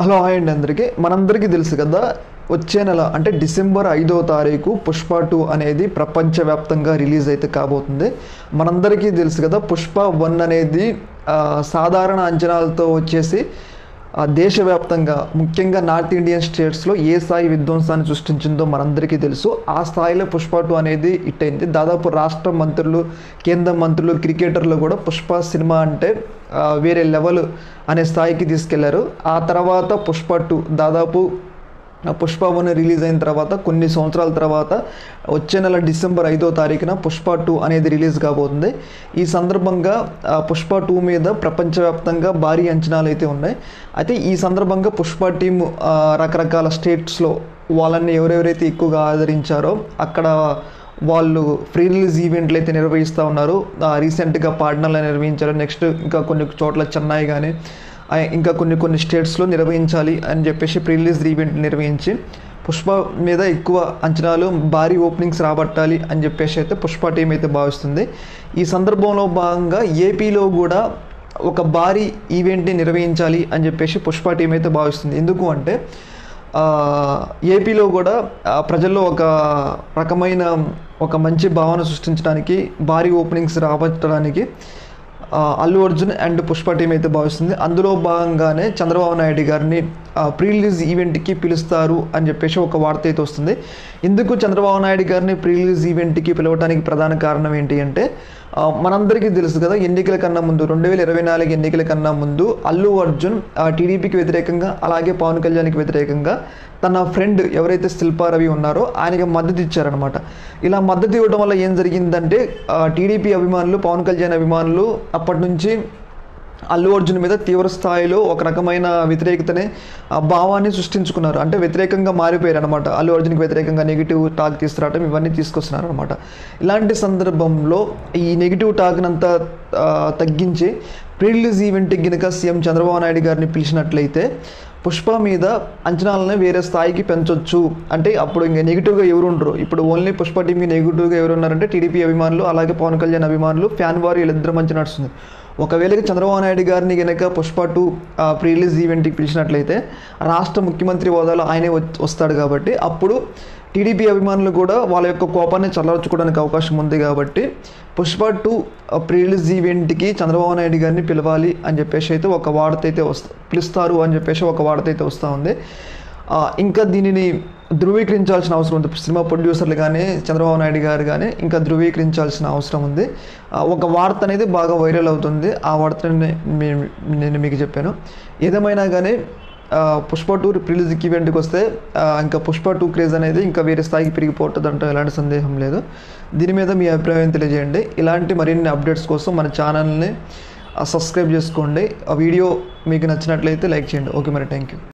Hello hi అండి అందరికీ. మనందరికీ తెలుసు కదా, వచ్చే నెల అంటే డిసెంబర్ 5వ తారీఖు పుష్ప 2 అనేది ప్రపంచవ్యాప్తంగా రిలీజ్ అయితే కాబోతుంది. మనందరికీ తెలుసు కదా, పుష్ప 1 అనేది సాధారణ అంచనాలతో వచ్చేసి దేశవ్యాప్తంగా ముఖ్యంగా నార్త్ ఇండియన్ స్టేట్స్లో ఏ స్థాయి విధ్వంసాన్ని సృష్టించిందో మనందరికీ తెలుసు. ఆ స్థాయిలో పుష్ప 2 అనేది హిట్ అయింది. దాదాపు రాష్ట్ర మంత్రులు, కేంద్ర మంత్రులు, క్రికెటర్లు కూడా పుష్ప సినిమా అంటే వేరే లెవెల్ అనే స్థాయికి తీసుకెళ్లారు. ఆ తర్వాత పుష్ప 2 దాదాపు పుష్ప 1 రిలీజ్ అయిన తర్వాత కొన్ని సంవత్సరాల తర్వాత వచ్చే నెల డిసెంబర్ 5వ తారీఖున పుష్ప 2 అనేది రిలీజ్ కాబోతుంది. ఈ సందర్భంగా పుష్ప 2 మీద ప్రపంచవ్యాప్తంగా భారీ అంచనాలు అయితే ఉన్నాయి. అయితే ఈ సందర్భంగా పుష్ప టీమ్ రకరకాల స్టేట్స్లో వాళ్ళని ఎవరెవరైతే ఎక్కువగా ఆదరించారో అక్కడ వాళ్ళు ఫ్రీ రిలీజ్ ఈవెంట్లు అయితే నిర్వహిస్తూ ఉన్నారు. రీసెంట్గా పాట్నాలో నిర్వహించారు. నెక్స్ట్ ఇంకా కొన్ని చోట్ల చెన్నై కానీ ఇంకా కొన్ని స్టేట్స్లో నిర్వహించాలి అని చెప్పేసి ప్రీ రిలీజ్ ఈవెంట్ నిర్వహించి పుష్ప మీద ఎక్కువ అంచనాలు, భారీ ఓపెనింగ్స్ రాబట్టాలి అని చెప్పేసి అయితే పుష్ప టీం అయితే భావిస్తుంది. ఈ సందర్భంలో భాగంగా ఏపీలో కూడా ఒక భారీ ఈవెంట్ని నిర్వహించాలి అని చెప్పేసి పుష్ప టీం అయితే భావిస్తుంది. ఎందుకు అంటే ఏపీలో కూడా ప్రజల్లో ఒక రకమైన ఒక మంచి భావన సృష్టించడానికి, భారీ ఓపెనింగ్స్ రాబట్టడానికి అల్లు అర్జున్ అండ్ పుష్ప టీం అయితే భావిస్తుంది. అందులో భాగంగానే చంద్రబాబు నాయుడు గారిని ప్రీ రిలీజ్ ఈవెంట్కి పిలుస్తారు అని చెప్పేసి ఒక వార్త అయితే వస్తుంది. ఎందుకు చంద్రబాబు నాయుడు గారిని ప్రీ రిలీజ్ ఈవెంట్కి పిలవడానికి ప్రధాన కారణం ఏంటి అంటే మనందరికీ తెలుసు కదా, ఎన్నికల కన్నా ముందు 2024 ఎన్నికల కన్నా ముందు అల్లు అర్జున్ టీడీపీకి వ్యతిరేకంగా అలాగే పవన్ కళ్యాణ్కి వ్యతిరేకంగా తన ఫ్రెండ్ ఎవరైతే శిల్పారవి ఉన్నారో ఆయనకి మద్దతు ఇచ్చారనమాట. ఇలా మద్దతు ఇవ్వడం వల్ల ఏం జరిగిందంటే టీడీపీ అభిమానులు, పవన్ కళ్యాణ్ అభిమానులు అప్పటి నుంచి అల్లు అర్జున్ మీద తీవ్ర స్థాయిలో ఒక రకమైన వ్యతిరేకతని భావాన్ని సృష్టించుకున్నారు. అంటే వ్యతిరేకంగా మారిపోయారు అనమాట. అల్లు అర్జున్కి వ్యతిరేకంగా నెగిటివ్ టాక్ తీసుకురావడం ఇవన్నీ తీసుకొస్తున్నారు అనమాట. ఇలాంటి సందర్భంలో ఈ నెగిటివ్ టాక్నంతా తగ్గించి ప్రీ రిలీజ్ ఈవెంట్కి కనుక సీఎం చంద్రబాబు నాయుడు గారిని పిలిచినట్లయితే పుష్ప మీద అంచనాలను వేరే స్థాయికి పెంచవచ్చు. అంటే అప్పుడు ఇంకా నెగిటివ్గా ఎవరు ఉండరు. ఇప్పుడు ఓన్లీ పుష్ప టీంకి నెగిటివ్గా ఎవరు ఉన్నారంటే టీడీపీ అభిమానులు అలాగే పవన్ కళ్యాణ్ అభిమానులు, ఫ్యాన్ వారు వీళ్ళిద్దరు మంచి నడుస్తుంది. ఒకవేళ చంద్రబాబు నాయుడు గారిని కనుక పుష్ప 2 ప్రీ రిలీజ్ ఈవెంట్కి పిలిచినట్లయితే రాష్ట్ర ముఖ్యమంత్రి హోదాలో ఆయనే వస్తాడు కాబట్టి అప్పుడు టీడీపీ అభిమానులు కూడా వాళ్ళ యొక్క కోపాన్ని చల్లార్చుకోవడానికి అవకాశం ఉంది. కాబట్టి పుష్ప 2 ప్రీ రిలీజ్ ఈవెంట్కి చంద్రబాబు నాయుడు గారిని పిలవాలి అని చెప్పేసి అయితే ఒక వార్త అయితే పిలుస్తారు అని చెప్పేసి ఒక వార్త అయితే వస్తూ ఉంది. ఇంకా దీనిని ధృవీకరించాల్సిన అవసరం ఉంది. సినిమా ప్రొడ్యూసర్లు కానీ చంద్రబాబు నాయుడు గారు కానీ ఇంకా ధృవీకరించాల్సిన అవసరం ఉంది. ఒక వార్త అనేది బాగా వైరల్ అవుతుంది. ఆ వార్తని నేను మీకు చెప్పాను. ఏదేమైనా కానీ పుష్ప 2 రిలీజ్ ఈవెంట్కి వస్తే ఇంకా పుష్ప 2 క్రేజ్ అనేది ఇంకా వేరే స్థాయికి పెరిగిపోతుంది అంటే ఎలాంటి సందేహం లేదు. దీని మీద మీ అభిప్రాయం తెలియజేయండి. ఇలాంటి మరిన్ని అప్డేట్స్ కోసం మన ఛానల్ని సబ్స్క్రైబ్ చేసుకోండి. ఆ వీడియో మీకు నచ్చినట్లయితే లైక్ చేయండి. ఓకే మరి, థ్యాంక్ యూ.